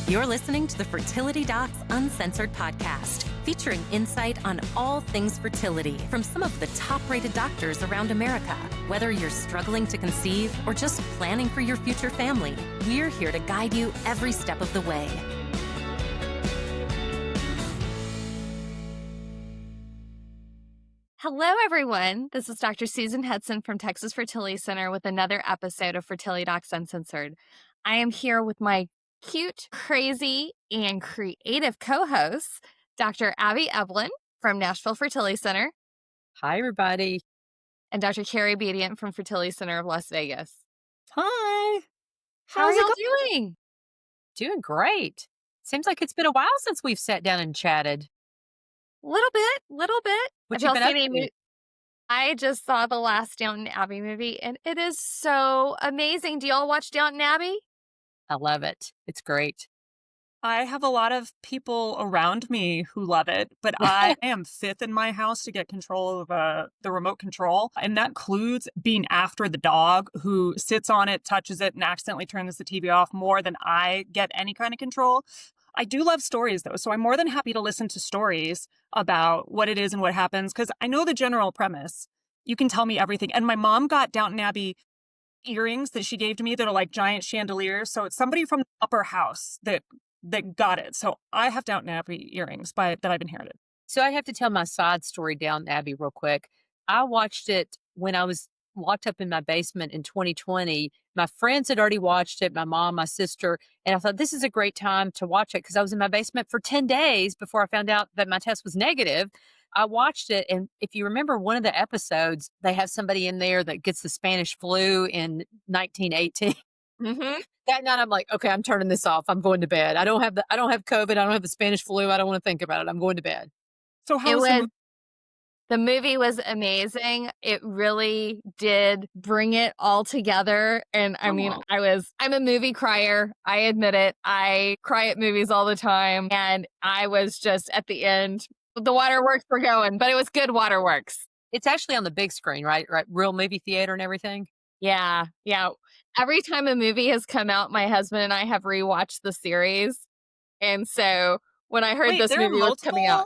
You're listening to the Fertility Docs Uncensored podcast, featuring insight on all things fertility from some of the top-rated doctors around America. Whether you're struggling to conceive or just planning for your future family, we're here to guide you every step of the way. Hello, everyone. This is Dr. Susan Hudson from Texas Fertility Center with another episode of Fertility Docs Uncensored. I am here with my cute, crazy, and creative co-hosts, Dr. Abby Evelyn from Nashville Fertility Center. Hi, everybody. And Dr. Carrie Bedient from Fertility Center of Las Vegas. Hi. How are y'all doing? Doing great. Seems like it's been a while since we've sat down and chatted. Little bit. What you been up to? I just saw the last Downton Abbey movie, and it is so amazing. Do y'all watch Downton Abbey? I love it. It's great. I have a lot of people around me who love it, but I am fifth in my house to get control of the remote control. And that includes being after the dog who sits on it, touches it, and accidentally turns the TV off more than I get any kind of control. I do love stories, though, so I'm more than happy to listen to stories about what it is and what happens, because I know the general premise. You can tell me everything. And my mom got Downton Abbey earrings that she gave to me that are like giant chandeliers. So it's somebody from the upper house that got it. So I have Downton Abbey earrings that I've inherited. So I have to tell my side story, Downton Abbey, real quick. I watched it when I was locked up in my basement in 2020. My friends had already watched it, my mom, my sister, and I thought this is a great time to watch it because I was in my basement for 10 days before I found out that my test was negative. I watched it, and if you remember one of the episodes, they have somebody in there that gets the Spanish flu in 1918. Mm-hmm. That night, I'm like, okay, I'm turning this off. I'm going to bed. I don't have COVID. I don't have the Spanish flu. I don't want to think about it. I'm going to bed. So how the movie was amazing. It really did bring it all together. And I mean, I'm a movie crier. I admit it. I cry at movies all the time. And I was just at the end, the waterworks were going, but it was good waterworks. It's actually on the big screen, right? Right. Real movie theater and everything. Yeah. Every time a movie has come out, my husband and I have rewatched the series. And so when I heard this movie was coming out.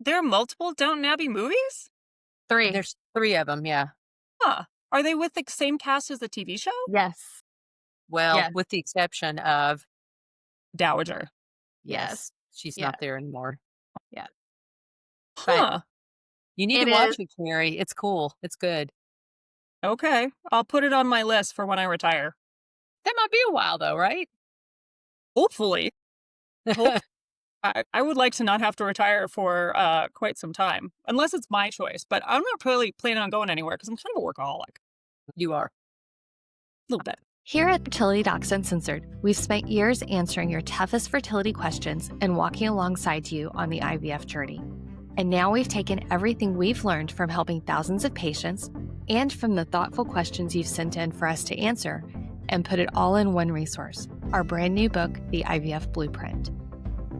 There are multiple Downton Abbey movies? 3. There's 3 of them, yeah. Huh. Are they with the same cast as the TV show? Yes. Well, Yes. with the exception of Dowager. Yes. She's Yeah. not there anymore. Yeah. Huh. You need to watch it, Carrie. It's cool. It's good. Okay. I'll put it on my list for when I retire. That might be a while, though, right? Hopefully. I would like to not have to retire for quite some time, unless it's my choice. But I'm not really planning on going anywhere because I'm kind of a workaholic. You are. A little bit. Here at Fertility Docs Uncensored, we've spent years answering your toughest fertility questions and walking alongside you on the IVF journey. And now we've taken everything we've learned from helping thousands of patients and from the thoughtful questions you've sent in for us to answer and put it all in one resource, our brand new book, The IVF Blueprint.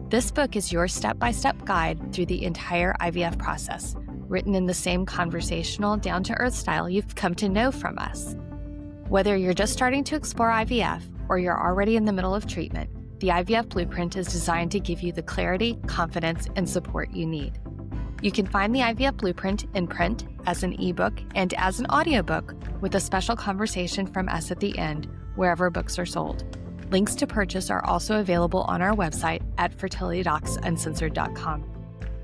This book is your step-by-step guide through the entire IVF process, written in the same conversational, down-to-earth style you've come to know from us. Whether you're just starting to explore IVF or you're already in the middle of treatment, the IVF Blueprint is designed to give you the clarity, confidence, and support you need. You can find the IVF Blueprint in print, as an ebook, and as an audiobook with a special conversation from us at the end, wherever books are sold. Links to purchase are also available on our website at fertilitydocsuncensored.com.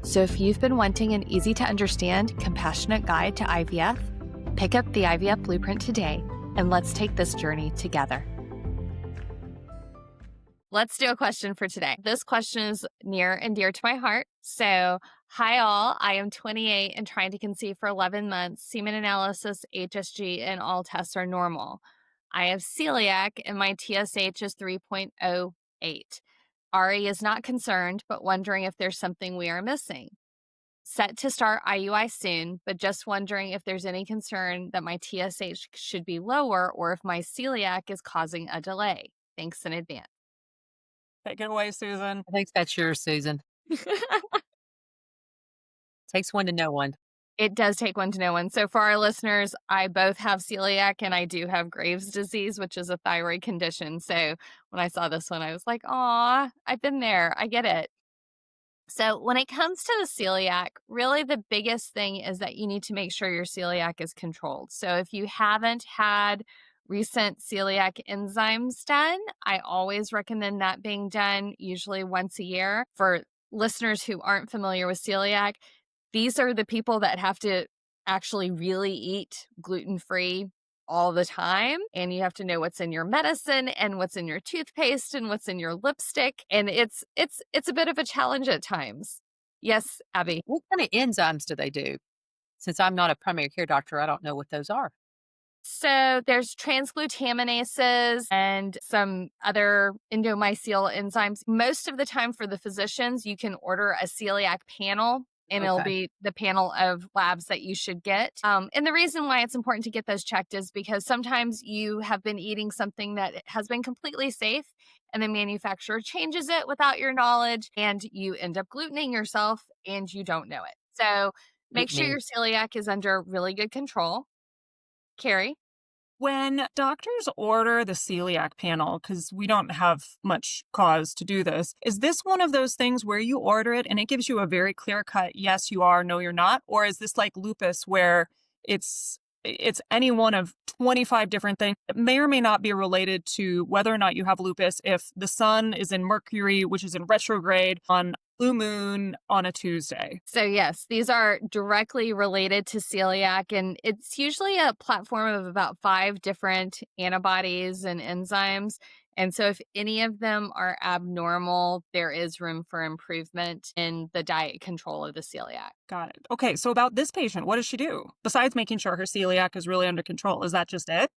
So if you've been wanting an easy-to-understand, compassionate guide to IVF, pick up the IVF Blueprint today, and let's take this journey together. Let's do a question for today. This question is near and dear to my heart. So, hi all, I am 28 and trying to conceive for 11 months. Semen analysis, HSG, and all tests are normal. I have celiac and my TSH is 3.08. Ari is not concerned, but wondering if there's something we are missing. Set to start IUI soon, but just wondering if there's any concern that my TSH should be lower or if my celiac is causing a delay. Thanks in advance. Take it away, Susan. I think that's yours, Susan. Takes one to know one. It does take one to know one. So for our listeners, I both have celiac and I do have Graves' disease, which is a thyroid condition. So when I saw this one, I was like, aw, I've been there. I get it. So when it comes to the celiac, really the biggest thing is that you need to make sure your celiac is controlled. So if you haven't had recent celiac enzymes done, I always recommend that being done usually once a year. For listeners who aren't familiar with celiac, these are the people that have to actually really eat gluten-free all the time. And you have to know what's in your medicine and what's in your toothpaste and what's in your lipstick. And it's a bit of a challenge at times. Yes, Abby. What kind of enzymes do they do? Since I'm not a primary care doctor, I don't know what those are. So there's transglutaminases and some other endomycel enzymes. Most of the time for the physicians, you can order a celiac panel and it'll be the panel of labs that you should get. And the reason why it's important to get those checked is because sometimes you have been eating something that has been completely safe and the manufacturer changes it without your knowledge and you end up glutening yourself and you don't know it. So make sure your celiac is under really good control. Carrie? When doctors order the celiac panel, because we don't have much cause to do this, is this one of those things where you order it and it gives you a very clear cut, yes, you are, no, you're not? Or is this like lupus where it's any one of 25 different things that may or may not be related to whether or not you have lupus if the sun is in Mercury, which is in retrograde, on blue moon on a Tuesday? So yes, these are directly related to celiac, and it's usually a platform of about 5 different antibodies and enzymes. And so if any of them are abnormal, there is room for improvement in the diet control of the celiac. Got it. Okay, so about this patient, what does she do? Besides making sure her celiac is really under control, is that just it?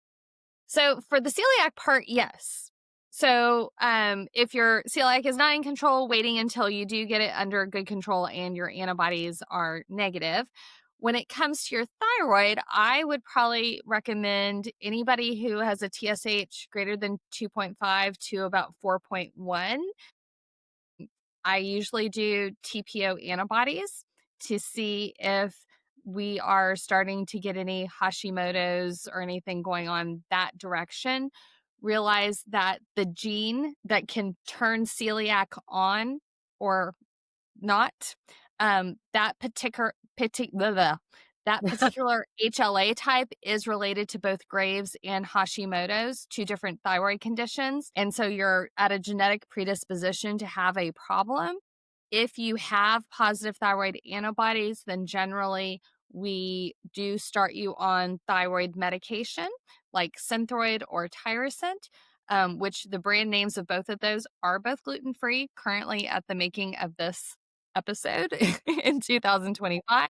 So for the celiac part, yes. So if your celiac is not in control, waiting until you do get it under good control and your antibodies are negative. When it comes to your thyroid, I would probably recommend anybody who has a TSH greater than 2.5 to about 4.1. I usually do TPO antibodies to see if we are starting to get any Hashimoto's or anything going on that direction. Realize that the gene that can turn celiac on or not, that particular HLA type is related to both Graves and Hashimoto's, 2 different thyroid conditions. And so you're at a genetic predisposition to have a problem. If you have positive thyroid antibodies, then generally we do start you on thyroid medication like Synthroid or Tirosint, which the brand names of both of those are both gluten-free currently at the making of this episode in 2025.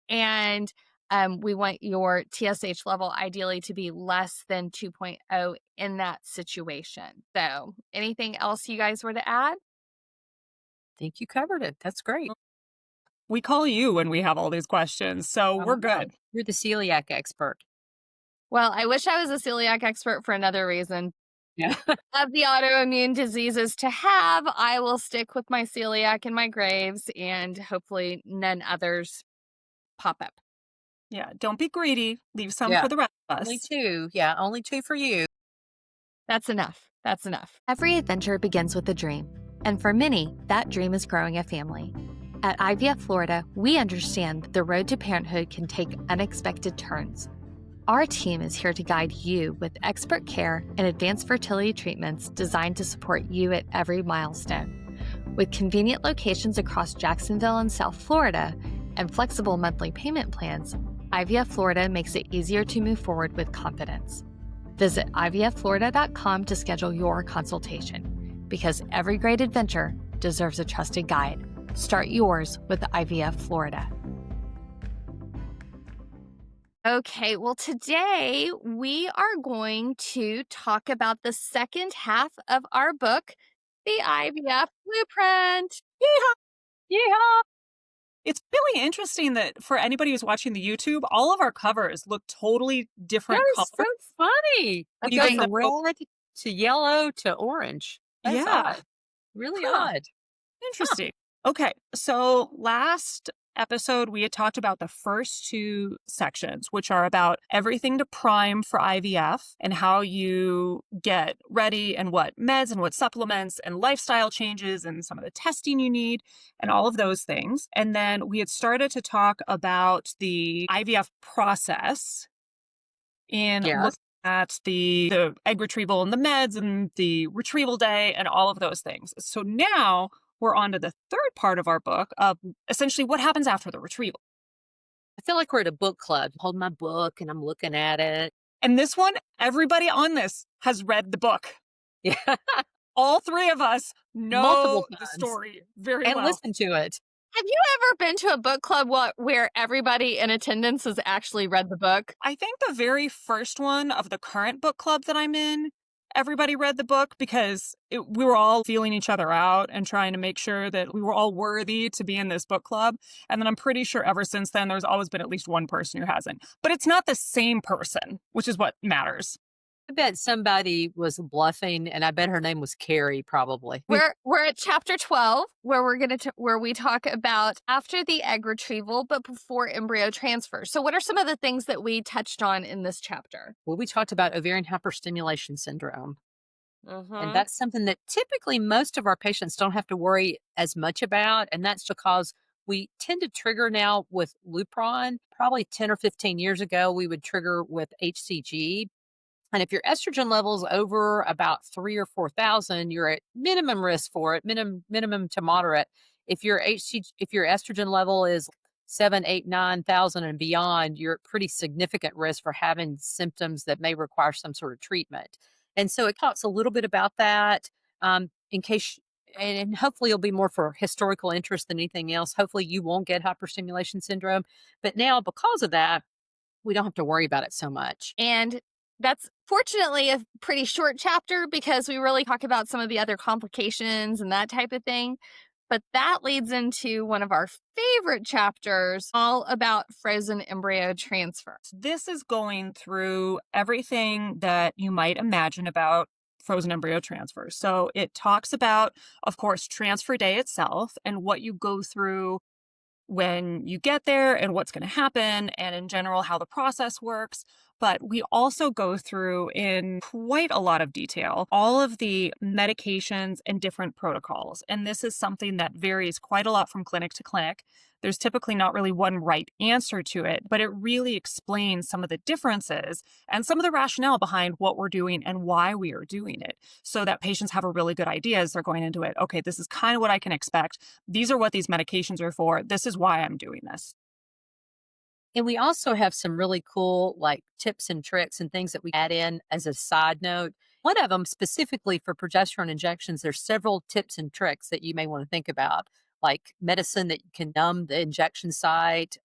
And we want your TSH level ideally to be less than 2.0 in that situation. So anything else you guys were to add? I think you covered it. That's great. We call you when we have all these questions, so we're good. You're the celiac expert. Well, I wish I was a celiac expert for another reason. Yeah. Of the autoimmune diseases to have, I will stick with my celiac and my Graves, and hopefully none others pop up. Yeah, don't be greedy. Leave some for the rest of us. Only 2. Yeah, only 2 for you. That's enough. That's enough. Every adventure begins with a dream, and for many, that dream is growing a family. At IVF Florida, we understand that the road to parenthood can take unexpected turns. Our team is here to guide you with expert care and advanced fertility treatments designed to support you at every milestone. With convenient locations across Jacksonville and South Florida and flexible monthly payment plans, IVF Florida makes it easier to move forward with confidence. Visit IVFFlorida.com to schedule your consultation, because every great adventure deserves a trusted guide. Start yours with IVF Florida. Okay, well, today we are going to talk about the second half of our book, The IVF Blueprint. Yeehaw! Yeehaw! It's really interesting that for anybody who's watching the YouTube, all of our covers look totally different colors. So funny. You You go go from red to yellow to orange. That's odd. Really odd. Interesting. Okay, so last episode, we had talked about the first two sections, which are about everything to prime for IVF and how you get ready and what meds and what supplements and lifestyle changes and some of the testing you need and all of those things. And then we had started to talk about the IVF process in looking at the egg retrieval and the meds and the retrieval day and all of those things. So now we're on to the third part of our book of essentially what happens after the retrieval. I feel like we're at a book club. I hold my book and I'm looking at it. And this one, everybody on this has read the book. Yeah. All three of us know the story very well. And listen to it. Have you ever been to a book club where everybody in attendance has actually read the book? I think the very first one of the current book club that I'm in, everybody read the book because we were all feeling each other out and trying to make sure that we were all worthy to be in this book club. And then I'm pretty sure ever since then, there's always been at least one person who hasn't. But it's not the same person, which is what matters. I bet somebody was bluffing, and I bet her name was Carrie, probably. We're at chapter 12, where we talk about after the egg retrieval, but before embryo transfer. So, what are some of the things that we touched on in this chapter? Well, we talked about ovarian hyperstimulation syndrome. Mm-hmm. And that's something that typically most of our patients don't have to worry as much about. And that's because we tend to trigger now with Lupron. Probably 10 or 15 years ago, we would trigger with HCG. And if your estrogen level's over about 3,000 or 4,000, you're at minimum risk for it, minimum to moderate. If your estrogen level is 7,000, 8,000, 9,000 and beyond, you're at pretty significant risk for having symptoms that may require some sort of treatment. And so it talks a little bit about that in case, and hopefully it'll be more for historical interest than anything else. Hopefully you won't get hyperstimulation syndrome. But now because of that, we don't have to worry about it so much. And that's fortunately a pretty short chapter because we really talk about some of the other complications and that type of thing. But that leads into one of our favorite chapters, all about frozen embryo transfer. This is going through everything that you might imagine about frozen embryo transfer. So it talks about, of course, transfer day itself and what you go through when you get there and what's going to happen, and in general, how the process works. But we also go through in quite a lot of detail all of the medications and different protocols. And this is something that varies quite a lot from clinic to clinic. There's typically not really one right answer to it, but it really explains some of the differences and some of the rationale behind what we're doing and why we are doing it, so that patients have a really good idea as they're going into it. Okay, this is kind of what I can expect. These are what these medications are for. This is why I'm doing this. And we also have some really cool like tips and tricks and things that we add in as a side note. One of them specifically for progesterone injections, there's several tips and tricks that you may want to think about, like medicine that can numb the injection site,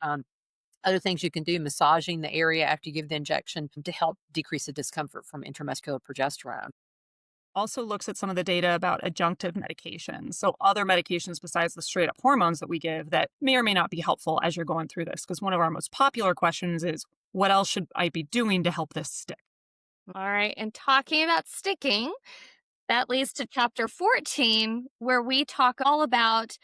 other things you can do, massaging the area after you give the injection to help decrease the discomfort from intramuscular progesterone. Also looks at some of the data about adjunctive medications. So other medications besides the straight up hormones that we give that may or may not be helpful as you're going through this. Because one of our most popular questions is, what else should I be doing to help this stick? All right. And talking about sticking, that leads to chapter 14, where we talk all about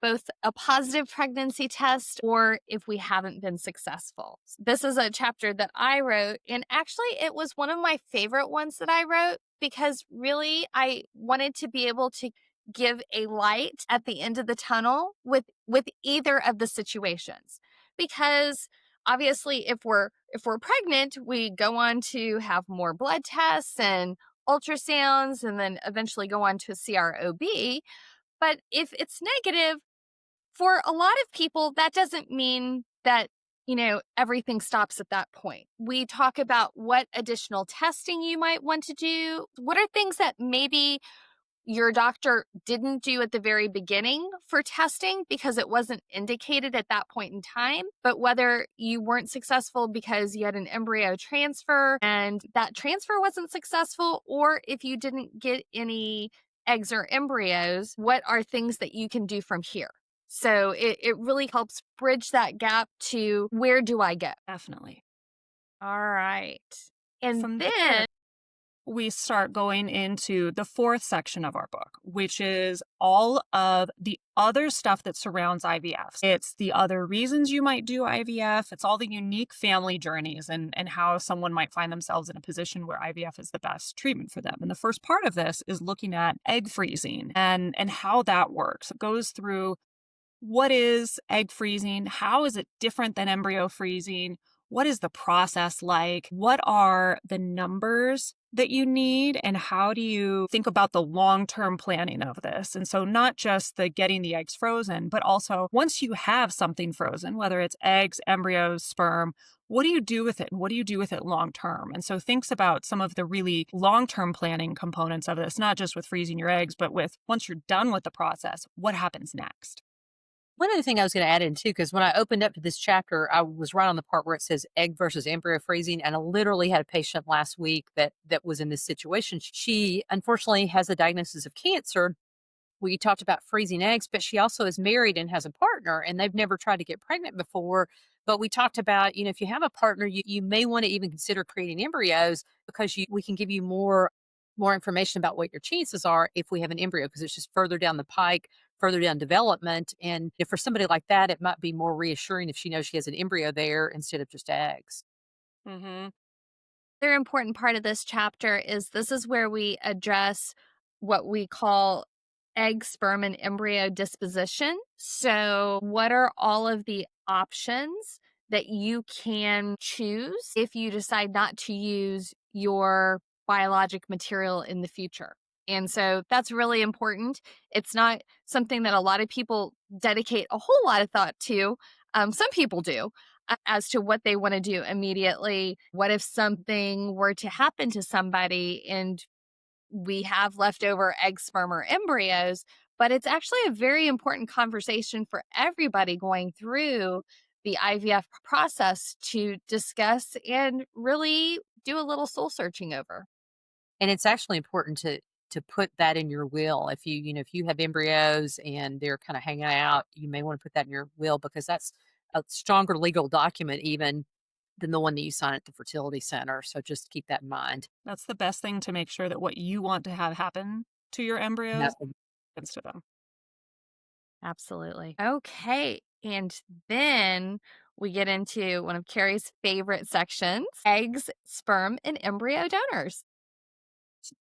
both a positive pregnancy test or if we haven't been successful. This is a chapter that I wrote, and actually it was one of my favorite ones that I wrote because really I wanted to be able to give a light at the end of the tunnel with either of the situations. Because obviously if we're pregnant, we go on to have more blood tests and ultrasounds and then eventually go on to a CROB. But if it's negative, for a lot of people, that doesn't mean that, everything stops at that point. We talk about what additional testing you might want to do. What are things that maybe your doctor didn't do at the very beginning for testing because it wasn't indicated at that point in time, but whether you weren't successful because you had an embryo transfer and that transfer wasn't successful, or if you didn't get any eggs or embryos, what are things that you can do from here? So it really helps bridge that gap to where do I go? Definitely. All right. And From then... there, we start going into the fourth section of our book, which is all of the other stuff that surrounds IVF. It's the other reasons you might do IVF. It's all the unique family journeys and how someone might find themselves in a position where IVF is the best treatment for them. And the first part of this is looking at egg freezing and how that works. It goes through what is egg freezing? How is it different than embryo freezing? What is the process like? What are the numbers that you need? And how do you think about the long-term planning of this? And so not just the getting the eggs frozen, but also once you have something frozen, whether it's eggs, embryos, sperm, what do you do with it? And what do you do with it long-term? And so thinks about some of the really long-term planning components of this, not just with freezing your eggs, but with once you're done with the process, what happens next? One other thing I was going to add in too, because when I opened up to this chapter, I was right on the part where it says egg versus embryo freezing. And I literally had a patient last week that was in this situation. She unfortunately has a diagnosis of cancer. We talked about freezing eggs, but she also is married and has a partner, and they've never tried to get pregnant before. But we talked about, if you have a partner, you may want to even consider creating embryos because we can give you more information about what your chances are if we have an embryo, because it's just further down the pike, further down development. And if for somebody like that, it might be more reassuring if she knows she has an embryo there instead of just eggs. Mm-hmm. Another important part of this chapter is this is where we address what we call egg, sperm, and embryo disposition. So what are all of the options that you can choose if you decide not to use your biologic material in the future? And so that's really important. It's not something that a lot of people dedicate a whole lot of thought to. Some people do, as to what they want to do immediately. What if something were to happen to somebody and we have leftover egg, sperm, or embryos? But it's actually a very important conversation for everybody going through the IVF process to discuss and really do a little soul searching over. And it's actually important to put that in your will. If if you have embryos and they're kind of hanging out, you may want to put that in your will because that's a stronger legal document even than the one that you sign at the fertility center. So just keep that in mind. That's the best thing, to make sure that what you want to have happen to your embryos happens to them. Absolutely. Okay. And then we get into one of Carrie's favorite sections, eggs, sperm, and embryo donors.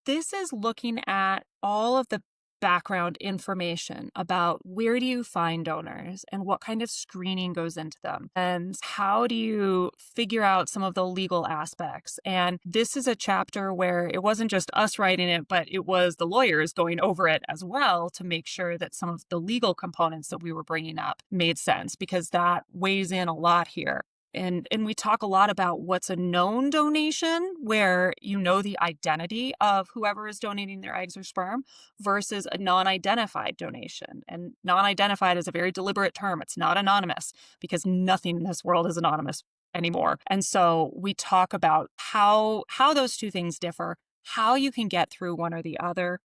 This is looking at all of the background information about where do you find donors and what kind of screening goes into them and how do you figure out some of the legal aspects. And this is a chapter where it wasn't just us writing it, but it was the lawyers going over it as well to make sure that some of the legal components that we were bringing up made sense, because that weighs in a lot here. And we talk a lot about what's a known donation, where you know the identity of whoever is donating their eggs or sperm, versus a non-identified donation. And non-identified is a very deliberate term. It's not anonymous, because nothing in this world is anonymous anymore. And so we talk about how those two things differ, how you can get through one or the other.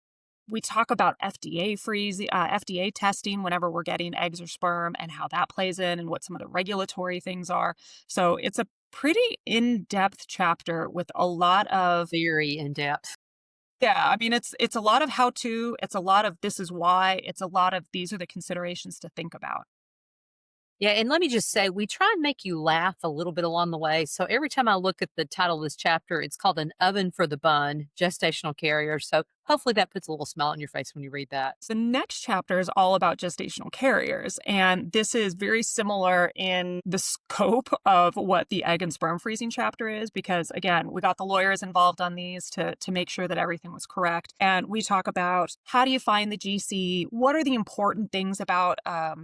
We talk about FDA testing whenever we're getting eggs or sperm and how that plays in and what some of the regulatory things are. So it's a pretty in-depth chapter with a lot of... Very in-depth. Yeah, I mean, it's a lot of how-to. It's a lot of this is why. It's a lot of these are the considerations to think about. Yeah, and let me just say, we try and make you laugh a little bit along the way. So every time I look at the title of this chapter, it's called An Oven for the Bun, Gestational Carriers. So hopefully that puts a little smile on your face when you read that. The next chapter is all about gestational carriers. And this is very similar in the scope of what the egg and sperm freezing chapter is, because again, we got the lawyers involved on these to make sure that everything was correct. And we talk about how do you find the GC? What are the important things about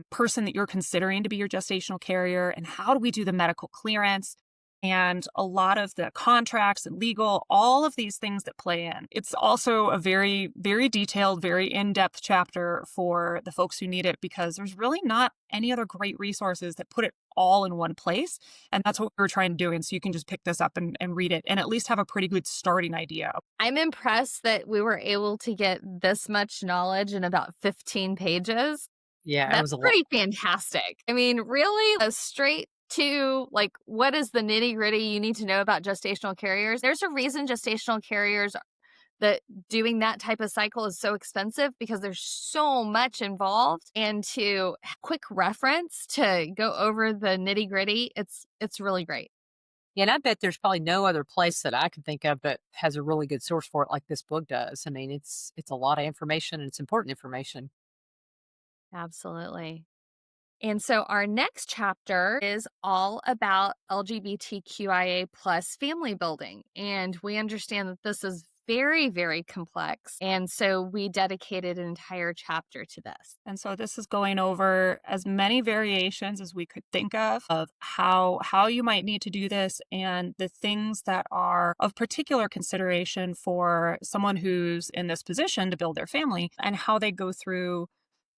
person that you're considering to be your gestational carrier? And how do we do the medical clearance? And a lot of the contracts and legal, all of these things that play in. It's also a very, very detailed, very in-depth chapter for the folks who need it, because there's really not any other great resources that put it all in one place. And that's what we were trying to do. And so you can just pick this up and read it and at least have a pretty good starting idea. I'm impressed that we were able to get this much knowledge in about 15 pages. Yeah, That's it was a pretty fantastic. I mean, really, straight to like, what is the nitty gritty you need to know about gestational carriers? There's a reason gestational carriers that doing that type of cycle is so expensive because there's so much involved, and to quick reference to go over the nitty gritty, it's really great. Yeah, and I bet there's probably no other place that I can think of that has a really good source for it like this book does. I mean, it's a lot of information and it's important information. Absolutely. And so our next chapter is all about LGBTQIA plus family building. And we understand that this is very, very complex. And so we dedicated an entire chapter to this. And so this is going over as many variations as we could think of how you might need to do this and the things that are of particular consideration for someone who's in this position to build their family and how they go through,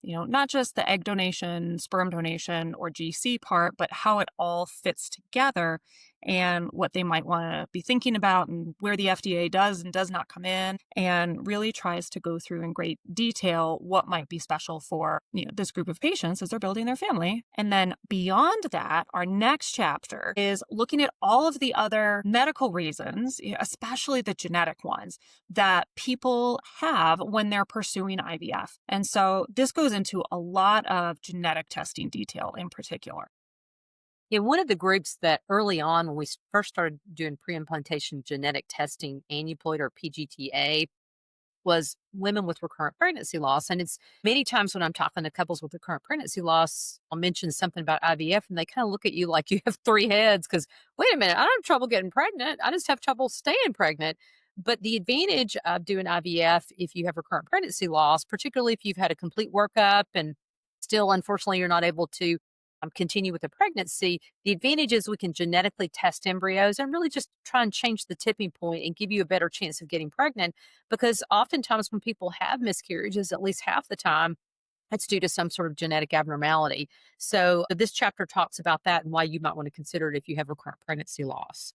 not just the egg donation, sperm donation, or GC part, but how it all fits together and what they might want to be thinking about and where the FDA does and does not come in, and really tries to go through in great detail what might be special for this group of patients as they're building their family. And then beyond that, our next chapter is looking at all of the other medical reasons, especially the genetic ones, that people have when they're pursuing IVF. And so this goes into a lot of genetic testing detail in particular. Yeah, one of the groups that early on, when we first started doing pre-implantation genetic testing, aneuploid or PGTA, was women with recurrent pregnancy loss. And it's many times when I'm talking to couples with recurrent pregnancy loss, I'll mention something about IVF and they kind of look at you like you have three heads because, wait a minute, I don't have trouble getting pregnant. I just have trouble staying pregnant. But the advantage of doing IVF if you have recurrent pregnancy loss, particularly if you've had a complete workup and still, unfortunately, you're not able to continue with the pregnancy, the advantage is we can genetically test embryos and really just try and change the tipping point and give you a better chance of getting pregnant. Because oftentimes when people have miscarriages, at least half the time, it's due to some sort of genetic abnormality. So this chapter talks about that and why you might want to consider it if you have recurrent pregnancy loss.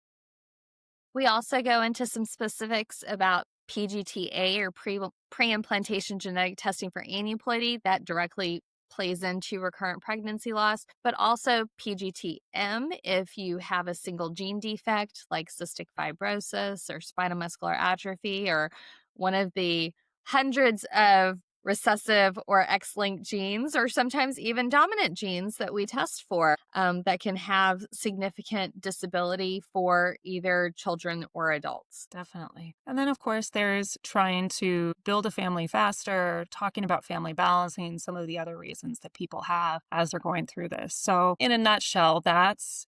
We also go into some specifics about PGTA or pre-implantation genetic testing for aneuploidy that directly plays into recurrent pregnancy loss, but also PGTM if you have a single gene defect like cystic fibrosis or spinal muscular atrophy or one of the hundreds of recessive or X-linked genes, or sometimes even dominant genes that we test for that can have significant disability for either children or adults. Definitely. And then, of course, there's trying to build a family faster, talking about family balancing, some of the other reasons that people have as they're going through this. So in a nutshell, that's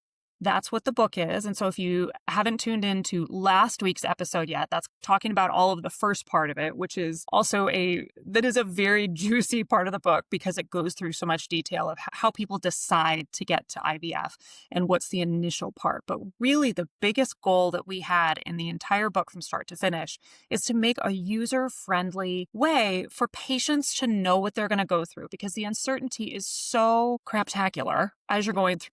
what the book is. And so if you haven't tuned into last week's episode yet, that's talking about all of the first part of it, which is also a very juicy part of the book because it goes through so much detail of how people decide to get to IVF and what's the initial part. But really the biggest goal that we had in the entire book from start to finish is to make a user-friendly way for patients to know what they're going to go through, because the uncertainty is so craptacular as you're going through.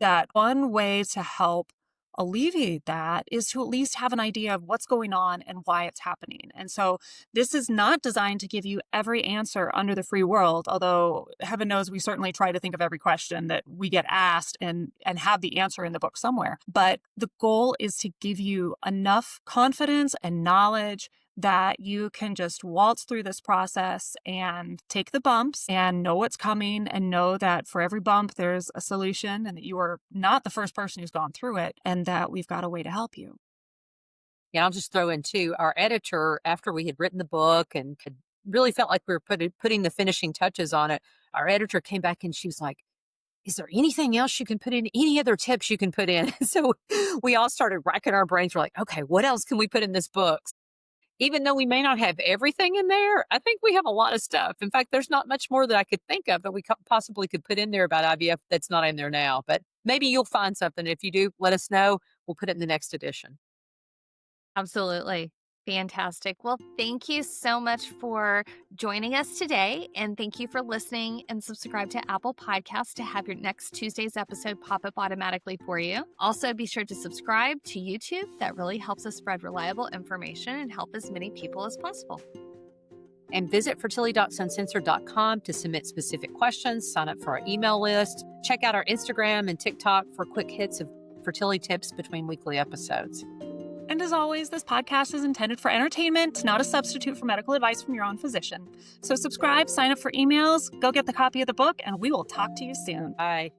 That one way to help alleviate that is to at least have an idea of what's going on and why it's happening. And so this is not designed to give you every answer under the free world, although heaven knows we certainly try to think of every question that we get asked and have the answer in the book somewhere. But the goal is to give you enough confidence and knowledge that you can just waltz through this process and take the bumps and know what's coming and know that for every bump there's a solution and that you are not the first person who's gone through it and that we've got a way to help you. Yeah, I'll just throw in too, our editor, after we had written the book and had really felt like we were putting the finishing touches on it, our editor came back and she was like, is there anything else you can put in? Any other tips you can put in? So we all started racking our brains. We're like, okay, what else can we put in this book? Even though we may not have everything in there, I think we have a lot of stuff. In fact, there's not much more that I could think of that we possibly could put in there about IVF that's not in there now. But maybe you'll find something. If you do, let us know. We'll put it in the next edition. Absolutely. Fantastic. Well, thank you so much for joining us today. And thank you for listening, and subscribe to Apple Podcasts to have your next Tuesday's episode pop up automatically for you. Also, be sure to subscribe to YouTube. That really helps us spread reliable information and help as many people as possible. And visit fertilitydocs.uncensored.com to submit specific questions, sign up for our email list, check out our Instagram and TikTok for quick hits of fertility tips between weekly episodes. And as always, this podcast is intended for entertainment, not a substitute for medical advice from your own physician. So subscribe, sign up for emails, go get the copy of the book, and we will talk to you soon. Bye.